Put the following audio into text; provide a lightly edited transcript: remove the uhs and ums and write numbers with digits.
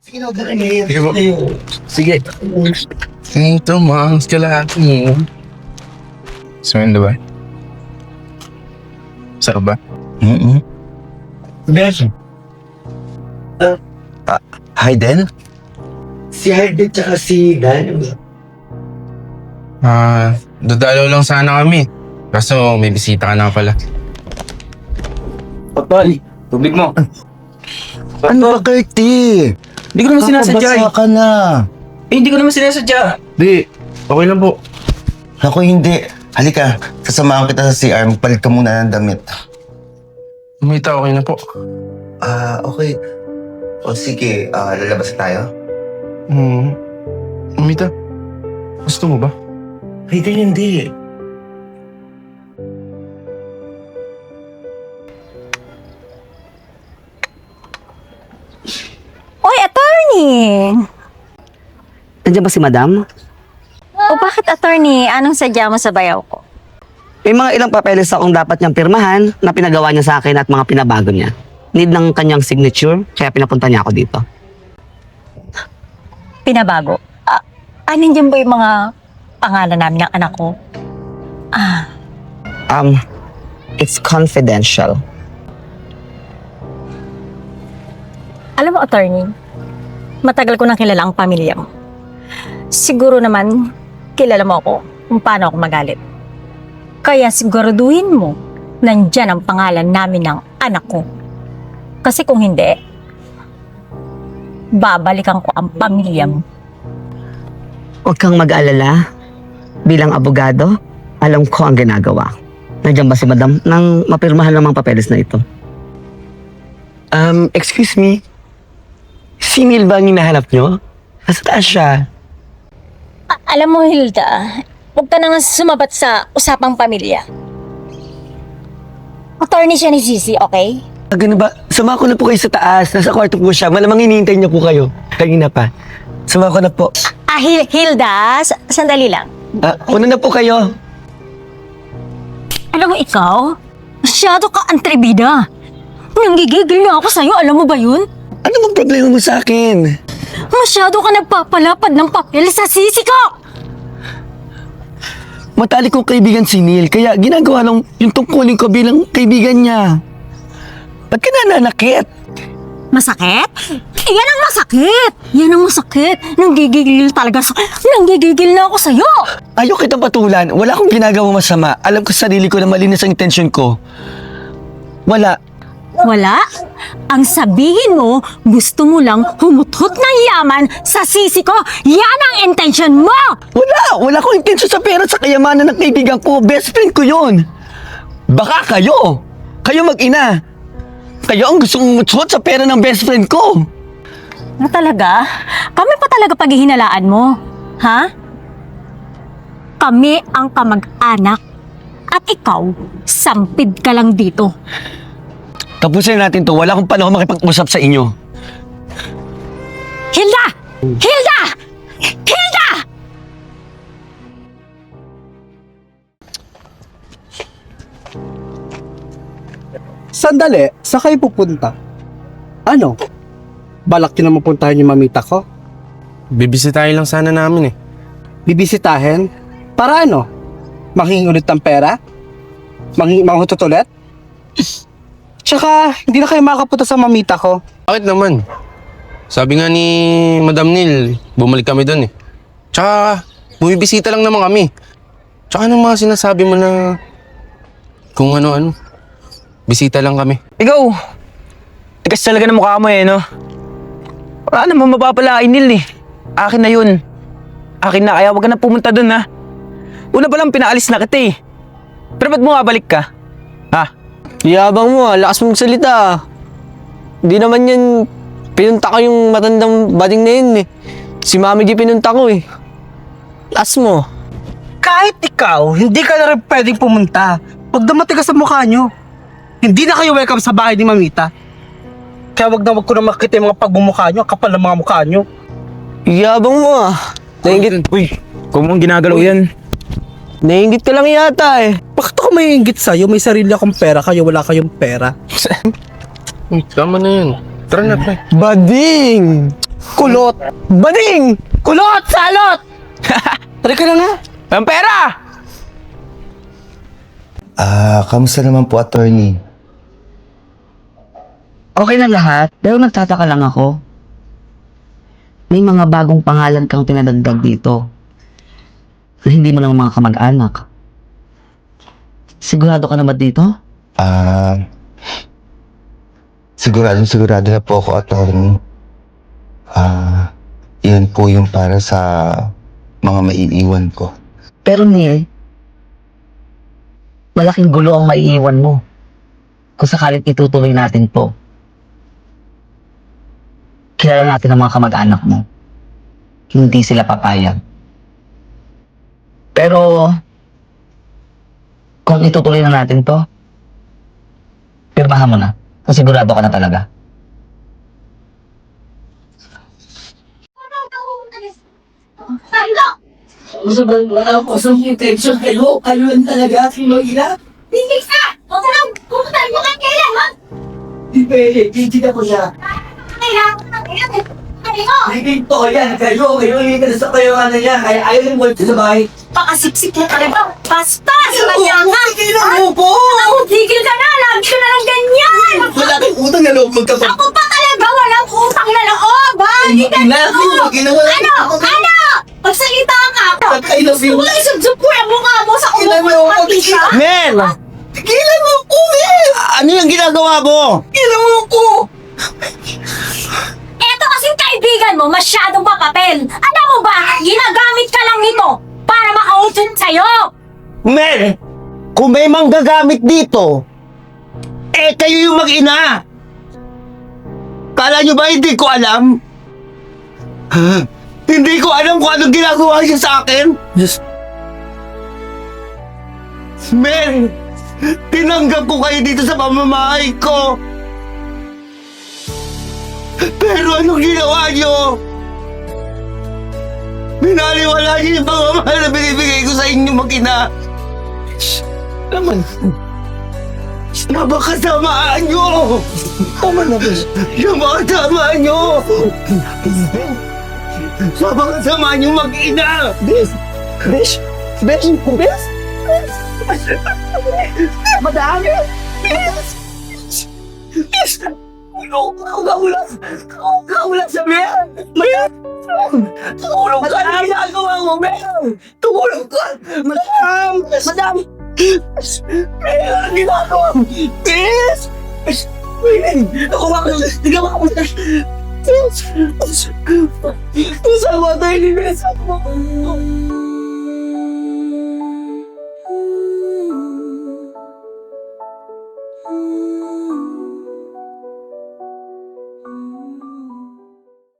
Sige po. Sige. Ito, mga kalahati mo. Sumendo ba? Sarap ba? Meron. Hayden? Si Hayden tsaka si Dan. Dadalaw lang sana kami. Kaso may bisita ka na pala. Tol, tubig mo. Ano ba, Curty? Hindi ko naman sinasadya eh. Kakabasa ka na. Hindi ko naman sinasadya. Di, okay lang po. Ako hindi. Halika, sasamahan kita sa CR. Magpalit ka muna ng damit. Umita, okay na po. Okay. O sige, lalabas tayo? Umita, gusto mo ba? Hayden, hindi. Oy, attorney! Nandiyan ba si madam? O bakit attorney? Anong sadya mo sa bayaw ko? May mga ilang papeles akong dapat niyang pirmahan na pinagawa niya sa akin at mga pinabago niya. Need ng kanyang signature, kaya pinapunta niya ako dito. Pinabago? Nandiyan ba yung mga pangalan namin ng anak ko? It's confidential. Alam mo, attorney, matagal ko nang kilala ang pamilya mo. Siguro naman, kilala mo ako kung paano ako magalit. Kaya siguraduhin mo, nandyan ang pangalan namin ng anak ko. Kasi kung hindi, babalikan ko ang pamilya mo. Huwag kang mag-alala. Bilang abogado, alam ko ang ginagawa. Nandiyan ba si madam nang mapirmahan ng mga papeles na ito? Excuse me. Si Neil ba ang hinahanap nyo? Nasa taas siya. Alam mo, Hilda, huwag ka na nga sumabat sa usapang pamilya. Attorney siya ni Sisi, okay? Ganun ba? Sama ko na po kayo sa taas. Nasa kwarto po siya. Malamang hinihintay niya po kayo. Kanina pa. Sama ko na po. Hilda, sandali lang. Una na po kayo. Alam mo ikaw, masyado ka antribida. Nanggigigil na ako sa'yo, alam mo ba yun? Ano bang problema mo sa akin? Masyado ka nagpapalapad ng papel sa sisi ko! Matalik kong kaibigan si Neil, kaya ginagawa lang yung tungkulin ko bilang kaibigan niya. Ba't ka nananakit? Masakit? Yan ang masakit! Yan ang masakit! Nanggigigil talaga nanggigigil na ako sa'yo! Ayaw kitang patulan. Wala akong ginagawang masama. Alam ko sa sarili ko na malinis ang intensyon ko. Wala. Wala? Ang sabihin mo, gusto mo lang humuthot ng yaman sa sisi ko. Yan ang intention mo! Wala! Wala akong intensyon sa pera sa kayamanan ng kaibigan ko. Best friend ko yun. Baka kayo. Kayo mag-ina. Kayo ang gustong umutsot sa pera ng best friend ko. Na talaga? Kami pa talaga paghihinalaan mo. Ha? Kami ang kamag-anak. At ikaw, sampid ka lang dito. Tapusin natin to. Wala akong panahon makipag-usap sa inyo. Hilda! Hilda! Hilda! Sandali, saan kayo pupunta? Ano? Balak nyo na mapuntahan yung mamita ko? Bibisitahin lang sana namin eh. Bibisitahin? Para ano? Manghingi ulit ng pera? Manghutot ulit? Tsaka, hindi na kayo makapunta sa mamita ko. Bakit naman? Sabi nga ni Madam Neil, bumalik kami doon eh. Tsaka, bumibisita lang naman kami. Tsaka anong mga sinasabi mo na kung ano-ano. Bisita lang kami. Ikaw, tigas talaga ng mukha mo eh, no? Wala naman mapapalain Neil eh. Akin na yun. Akin na, kaya wag ka na pumunta dun ha. Una pa lang pinaalis na kita eh. Pero ba't bumabalik ka? Ha? Yabang mo, lakas mong salita. Di naman yan, pinunta ko yung matandang bading na yun eh. Si Mami di pinunta ko eh. Lakas mo. Kahit ikaw, hindi ka na rin pwedeng pumunta. Pag dumating ka sa mukha nyo, hindi na kayo welcome sa bahay ni Mamita. Kaya wag ko na makita yung mga pagmumukha nyo, kapal ng mga mukha nyo. Yabang mo ah. Nainggit. Uy, kung mong ginagalaw yan. Nainggit ka lang yata eh. Bakit ako may inggit sa'yo? May sarili akong pera, kayo wala kayong pera. Tama na yun. Tara na, pre. Bading! Kulot! Bading! Kulot! Salot! Tara ka na nga! Ang pera! Kamusta naman po, attorney? Okay na lahat, pero nagtataka lang ako. May mga bagong pangalan kang pinadagdag dito. Na hindi mo lang mga kamag-anak. Sigurado ka na ba dito? Sigurado na po ako, attorney. Yun po yung para sa mga maiiwan ko. Pero Neil, malaking gulo ang maiiwan mo. Kung sakalit itutuloy natin to. Kilala natin ang mga kamag-anak mo. Hindi sila papayag. Pero, kung itutuloy na natin to, pirmahan mo na. Kung sigurado ka na talaga. Wala ko sa intention kayo. Kayo talaga, Pinoyla. Tingin ka! Huwag ka lang! Pumuntahan mo kang kailangan! Di pwede, titignan ko siya. Kailangan ko ng kailangan! Sabi mo! Naging to yan, kayo hindi ka sa kayo niya, kaya ayaw yung word sa bahay. Pakasipsip na talaga! Basta! Sumadya ka! Tigilan mo po! Tigil ka na! Lagi ka na lang ganyan! Wala kang utang na loob magkapag... Ako pa talaga walang utang na loob! Ha? Hindi ka Ano? Magsalita ka! I love you. Wala isang po yung mukha mo sa Tigilan mo ako, Tita! Mel! Tigilan mo po, eh! Ano yung ginagawa mo? Tigilan mo ko! Eto kasing kaibigan mo, masyadong papapel. Alam mo ba, ginagamit ka lang nito para makautot sa'yo. Mel! Kung may manggagamit dito, kayo yung mag-ina! Kala nyo ba hindi ko alam? Hindi ko alam kung anong ginagawa niya sa akin? Yes. Mel! Tinanggap ko kayo dito sa pamamahay ko! Pero anong ginawa niyo? Binaliwala niyo yung pagmamahal na binibigay ko sa inyo mag-ina! Naman. Yung mga kasamaan niyo! Tama na, Bes. Yung mga kasamaan niyo! Sa mga kasamaan niyo mag-ina! Bes! Bes! Bes! Bes! Madami! Bes! Bes! Kaulang sa Mel! Mel! Tumulong ka! Ano ginagawa mo, Mel? Tumulong ka! Madam! Madam! Mel! Ano ginagawa mo? Bes! Mel! Nakuha ko! Nagawa ko! Bes! Usama tayo ni Bes!